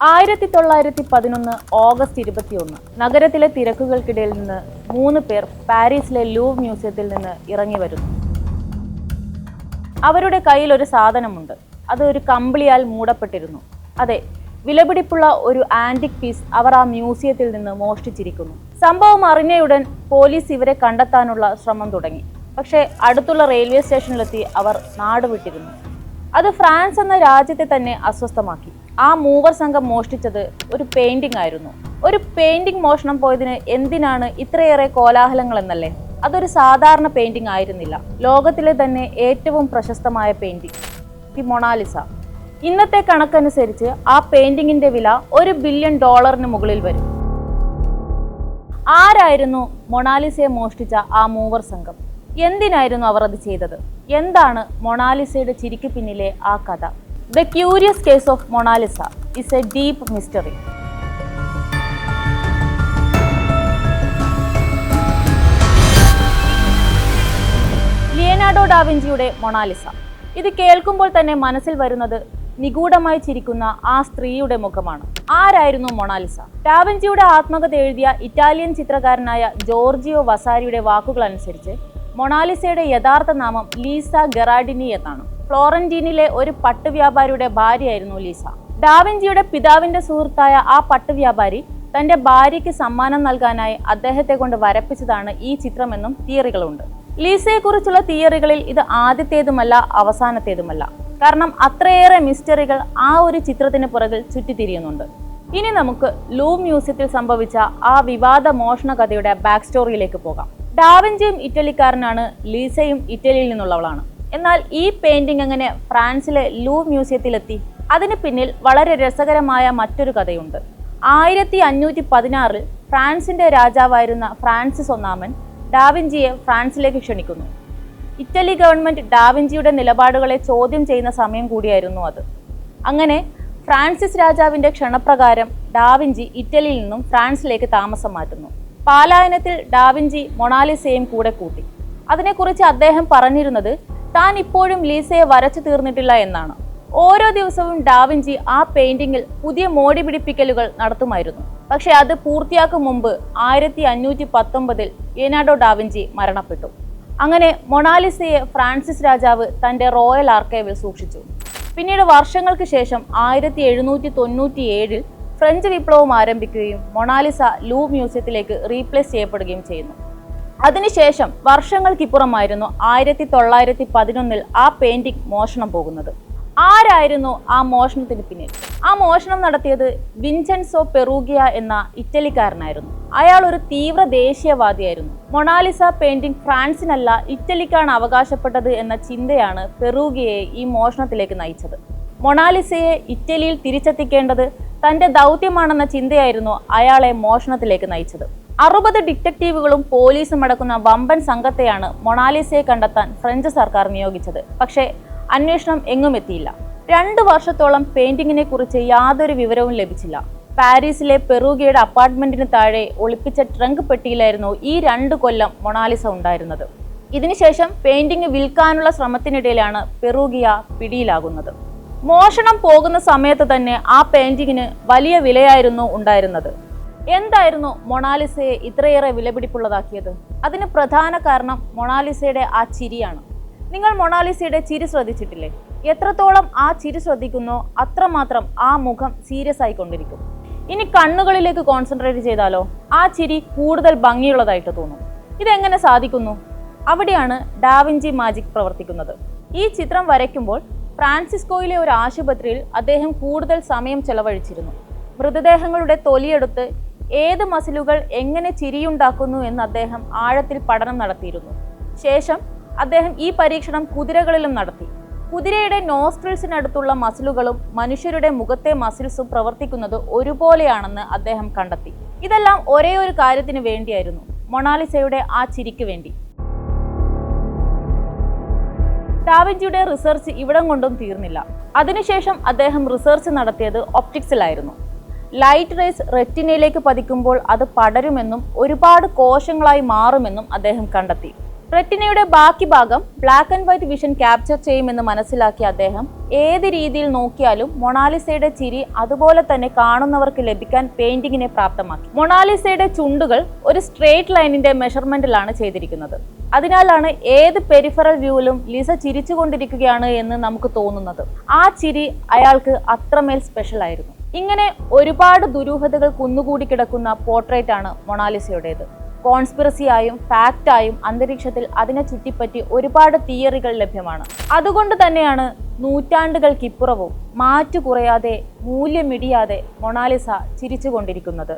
1911 August 21 നഗരത്തിലെ തിരക്കുകൾക്കിടയിൽ നിന്ന് 3 പേർ പാരീസിലെ ലൂവ് മ്യൂസിയത്തിൽ നിന്ന് ഇറങ്ങി വരുന്നു. അവരുടെ കയ്യിൽ ഒരു സാധനമുണ്ട്. അത് ഒരു കമ്പിളിയാൽ മൂടപ്പെട്ടിരുന്നു. അതെ, വിലപിടിപ്പുള്ള ഒരു ആന്റിക് പീസ് അവർ ആ മ്യൂസിയത്തിൽ നിന്ന് മോഷ്ടിച്ചിരിക്കുന്നു. സംഭവം അറിഞ്ഞയുടൻ പോലീസ് ഇവരെ കണ്ടെത്താനുള്ള ശ്രമം തുടങ്ങി. പക്ഷേ അടുത്തുള്ള റെയിൽവേ സ്റ്റേഷനിലെത്തി അവർ നാടുവിട്ടിരുന്നു. അത് ഫ്രാൻസ് എന്ന രാജ്യത്തെ തന്നെ അസ്വസ്ഥമാക്കി. ആ മൂവർ സംഘം മോഷ്ടിച്ചത് ഒരു പെയിന്റിംഗ് ആയിരുന്നു. ഒരു പെയിന്റിംഗ് മോഷണം പോയതിന് എന്തിനാണ് ഇത്രയേറെ കോലാഹലങ്ങൾ എന്നല്ലേ? അതൊരു സാധാരണ പെയിന്റിംഗ് ആയിരുന്നില്ല. ലോകത്തിലെ തന്നെ ഏറ്റവും പ്രശസ്തമായ പെയിന്റിംഗ്, ദി മൊണാലിസ. ഇന്നത്തെ കണക്കനുസരിച്ച് ആ പെയിന്റിങ്ങിന്റെ വില $1 ബില്യൺ മുകളിൽ വരും. ആരായിരുന്നു മൊണാലിസയെ മോഷ്ടിച്ച ആ മൂവർ സംഘം? എന്തിനായിരുന്നു അവർ അത് ചെയ്തത്? എന്താണ് മൊണാലിസയുടെ ചിരിക്ക് പിന്നിലെ ആ കഥ? The curious case of Mona Lisa is a deep mystery. Leonardo ഡാവിഞ്ചിയുടെ മൊണാലിസ. ഇത് കേൾക്കുമ്പോൾ തന്നെ മനസ്സിൽ വരുന്നത് നിഗൂഢമായി ചിരിക്കുന്ന ആ സ്ത്രീയുടെ മുഖമാണ്. ആരായിരുന്നു മൊണാലിസ? ഡാവിഞ്ചിയുടെ ആത്മകഥ എഴുതിയ ഇറ്റാലിയൻ ചിത്രകാരനായ ജോർജിയോ വസാരിയുടെ വാക്കുകൾ അനുസരിച്ച് മൊണാലിസയുടെ യഥാർത്ഥ നാമം ലീസ ഗെറാഡിനി എന്നാണ്. ഫ്ലോറന്റീനിലെ ഒരു പട്ടുവ്യാപാരിയുടെ ഭാര്യയായിരുന്നു ലീസ. ഡാവിഞ്ചിയുടെ പിതാവിന്റെ സുഹൃത്തായ ആ പട്ടുവ്യാപാരി തന്റെ ഭാര്യയ്ക്ക് സമ്മാനം നൽകാനായി അദ്ദേഹത്തെ കൊണ്ട് വരപ്പിച്ചതാണ് ഈ ചിത്രമെന്നും തിയറികളുണ്ട്. ലീസയെക്കുറിച്ചുള്ള തിയറികളിൽ ഇത് ആദ്യത്തേതുമല്ല അവസാനത്തേതുമല്ല. കാരണം അത്രയേറെ മിസ്റ്ററികൾ ആ ഒരു ചിത്രത്തിന് പുറകിൽ ചുറ്റിത്തിരിയുന്നുണ്ട്. ഇനി നമുക്ക് ലൂവ് മ്യൂസിയത്തിൽ സംഭവിച്ച ആ വിവാദ മോഷണ കഥയുടെ ബാക്ക് സ്റ്റോറിയിലേക്ക് പോകാം. ഡാവിഞ്ചിയും ഇറ്റലിക്കാരനാണ്, ലീസയും ഇറ്റലിയിൽ നിന്നുള്ളവളാണ്. എന്നാൽ ഈ പെയിന്റിംഗ് എങ്ങനെ ഫ്രാൻസിലെ ലൂവ് മ്യൂസിയത്തിലെത്തി? അതിന് പിന്നിൽ വളരെ രസകരമായ മറ്റൊരു കഥയുണ്ട്. 1516 ഫ്രാൻസിന്റെ രാജാവായിരുന്ന ഫ്രാൻസിസ് ഒന്നാമൻ ഡാവിഞ്ചിയെ ഫ്രാൻസിലേക്ക് ക്ഷണിക്കുന്നു. ഇറ്റലി ഗവൺമെന്റ് ഡാവിഞ്ചിയുടെ നിലപാടുകളെ ചോദ്യം ചെയ്യുന്ന സമയം കൂടിയായിരുന്നു അത്. അങ്ങനെ ഫ്രാൻസിസ് രാജാവിന്റെ ക്ഷണപ്രകാരം ഡാവിഞ്ചി ഇറ്റലിയിൽ നിന്നും ഫ്രാൻസിലേക്ക് താമസം മാറ്റുന്നു. പാലായനത്തിൽ ഡാവിഞ്ചി മൊണാലിസയും കൂടെ കൂട്ടി. അതിനെക്കുറിച്ച് അദ്ദേഹം പറഞ്ഞിരുന്നത് താൻ ഇപ്പോഴും ലീസയെ വരച്ചു തീർന്നിട്ടില്ല എന്നാണ്. ഓരോ ദിവസവും ഡാവിഞ്ചി ആ പെയിന്റിങ്ങിൽ പുതിയ മോടി പിടിപ്പിക്കലുകൾ നടത്തുമായിരുന്നു. പക്ഷെ അത് പൂർത്തിയാക്കും മുമ്പ് 1519 ലിയനാർഡോ ഡാവിഞ്ചി മരണപ്പെട്ടു. അങ്ങനെ മൊണാലിസയെ ഫ്രാൻസിസ് രാജാവ് തന്റെ റോയൽ ആർക്കൈവിൽ സൂക്ഷിച്ചു. പിന്നീട് വർഷങ്ങൾക്ക് ശേഷം 1797 ഫ്രഞ്ച് വിപ്ലവം ആരംഭിക്കുകയും മൊണാലിസ ലൂവ് മ്യൂസിയത്തിലേക്ക് റീപ്ലേസ് ചെയ്യപ്പെടുകയും ചെയ്യുന്നു. അതിനുശേഷം വർഷങ്ങൾക്കിപ്പുറമായിരുന്നു 1911 ആ പെയിന്റിംഗ് മോഷണം പോകുന്നത്. ആരായിരുന്നു ആ മോഷണത്തിന് പിന്നിൽ? ആ മോഷണം നടത്തിയത് വിൻസെൻസോ പെറൂഗിയ എന്ന ഇറ്റലിക്കാരനായിരുന്നു. അയാൾ ഒരു തീവ്ര ദേശീയവാദിയായിരുന്നു. മൊണാലിസ പെയിന്റിംഗ് ഫ്രാൻസിനല്ല ഇറ്റലിക്കാണ് അവകാശപ്പെട്ടത് എന്ന ചിന്തയാണ് പെറൂഗിയയെ ഈ മോഷണത്തിലേക്ക് നയിച്ചത്. മൊണാലിസയെ ഇറ്റലിയിൽ തിരിച്ചെത്തിക്കേണ്ടത് തന്റെ ദൗത്യമാണെന്ന ചിന്തയായിരുന്നു അയാളെ മോഷണത്തിലേക്ക് നയിച്ചത്. 60 ഡിറ്റക്റ്റീവുകളും പോലീസും അടക്കുന്ന വമ്പൻ സംഘത്തെയാണ് മൊണാലിസയെ കണ്ടെത്താൻ ഫ്രഞ്ച് സർക്കാർ നിയോഗിച്ചത്. പക്ഷേ അന്വേഷണം എങ്ങും എത്തിയില്ല. 2 വർഷത്തോളം പെയിന്റിങ്ങിനെ കുറിച്ച് യാതൊരു വിവരവും ലഭിച്ചില്ല. പാരീസിലെ പെറൂഗിയയുടെ അപ്പാർട്ട്മെന്റിന് താഴെ ഒളിപ്പിച്ച ട്രങ്ക് പെട്ടിയിലായിരുന്നു ഈ 2 കൊല്ലം മൊണാലിസ ഉണ്ടായിരുന്നത്. ഇതിനുശേഷം പെയിന്റിംഗ് വിൽക്കാനുള്ള ശ്രമത്തിനിടയിലാണ് പെറൂഗിയ പിടിയിലാകുന്നത്. മോഷണം പോകുന്ന സമയത്ത് തന്നെ ആ പെയിന്റിങ്ങിന് വലിയ വിലയായിരുന്നു ഉണ്ടായിരുന്നത്. എന്തായിരുന്നു മൊണാലിസയെ ഇത്രയേറെ വിലപിടിപ്പുള്ളതാക്കിയത്? അതിന് പ്രധാന കാരണം മൊണാലിസയുടെ ആ ചിരിയാണ്. നിങ്ങൾ മൊണാലിസയുടെ ചിരി ശ്രദ്ധിച്ചിട്ടില്ലേ? എത്രത്തോളം ആ ചിരി ശ്രദ്ധിക്കുന്നോ അത്രമാത്രം ആ മുഖം സീരിയസ് ആയിക്കൊണ്ടിരിക്കും. ഇനി കണ്ണുകളിലേക്ക് കോൺസെൻട്രേറ്റ് ചെയ്താലോ ആ ചിരി കൂടുതൽ ഭംഗിയുള്ളതായിട്ട് തോന്നും. ഇതെങ്ങനെ സാധിക്കുന്നു? അവിടെയാണ് ഡാവിഞ്ചി മാജിക് പ്രവർത്തിക്കുന്നത്. ഈ ചിത്രം വരയ്ക്കുമ്പോൾ ഫ്രാൻസിസ്കോയിലെ ഒരു ആശുപത്രിയിൽ അദ്ദേഹം കൂടുതൽ സമയം ചെലവഴിച്ചിരുന്നു. മൃതദേഹങ്ങളുടെ തൊലിയെടുത്ത് ഏത് മസിലുകൾ എങ്ങനെ ചിരിയുണ്ടാക്കുന്നു എന്ന് അദ്ദേഹം ആഴത്തിൽ പഠനം നടത്തിയിരുന്നു. ശേഷം അദ്ദേഹം ഈ പരീക്ഷണം കുതിരകളിലും നടത്തി. കുതിരയുടെ നോസ്ട്രിൽസിനടുത്തുള്ള മസിലുകളും മനുഷ്യരുടെ മുഖത്തെ മസിൽസും പ്രവർത്തിക്കുന്നത് ഒരുപോലെയാണെന്ന് അദ്ദേഹം കണ്ടെത്തി. ഇതെല്ലാം ഒരേ ഒരു കാര്യത്തിന് വേണ്ടിയായിരുന്നു, മൊണാലിസയുടെ ആ ചിരിക്ക് വേണ്ടി. ഡാവിഞ്ചിയുടെ റിസർച്ച് ഇവിടം കൊണ്ടും തീർന്നില്ല. അതിനുശേഷം അദ്ദേഹം റിസർച്ച് നടത്തിയത് ഒപ്റ്റിക്സിലായിരുന്നു. ലൈറ്റ് റേസ് റെറ്റിനയിലേക്ക് പതിക്കുമ്പോൾ അത് പടരുമെന്നും ഒരുപാട് കോശങ്ങളായി മാറുമെന്നും അദ്ദേഹം കണ്ടെത്തി. റെറ്റിനയുടെ ബാക്കി ഭാഗം black and white vision capture ചെയ്യുമെന്ന് മനസ്സിലാക്കിയ അദ്ദേഹം ഏത് രീതിയിൽ നോക്കിയാലും മൊണാലിസയുടെ ചിരി അതുപോലെ തന്നെ കാണുന്നവർക്ക് ലഭിക്കാൻ പെയിന്റിങ്ങിനെ പ്രാപ്തമാക്കി. മൊണാലിസയുടെ ചുണ്ടുകൾ ഒരു സ്ട്രെയിറ്റ് ലൈനിന്റെ മെഷർമെന്റിലാണ് ചെയ്തിരിക്കുന്നത്. അതിനാലാണ് ഏത് പെരിഫറൽ വ്യൂവിലും ലിസ ചിരിച്ചുകൊണ്ടിരിക്കുകയാണ് എന്ന് നമുക്ക് തോന്നുന്നത്. ആ ചിരി അയാൾക്ക് അത്രമേൽ സ്പെഷ്യൽ ആയിരുന്നു. ഇങ്ങനെ ഒരുപാട് ദുരൂഹതകൾ കുന്നുകൂടി കിടക്കുന്ന പോർട്രേറ്റ് ആണ് മൊണാലിസയുടേത്. കോൺസ്പിറസിയായും ഫാക്റ്റായും അന്തരീക്ഷത്തിൽ അതിനെ ചുറ്റിപ്പറ്റി ഒരുപാട് തിയറികൾ ലഭ്യമാണ്. അതുകൊണ്ട് തന്നെയാണ് നൂറ്റാണ്ടുകൾക്കിപ്പുറവും മാറ്റു കുറയാതെ മൂല്യമിടിയാതെ മൊണാലിസ ചിരിച്ചുകൊണ്ടിരിക്കുന്നത്.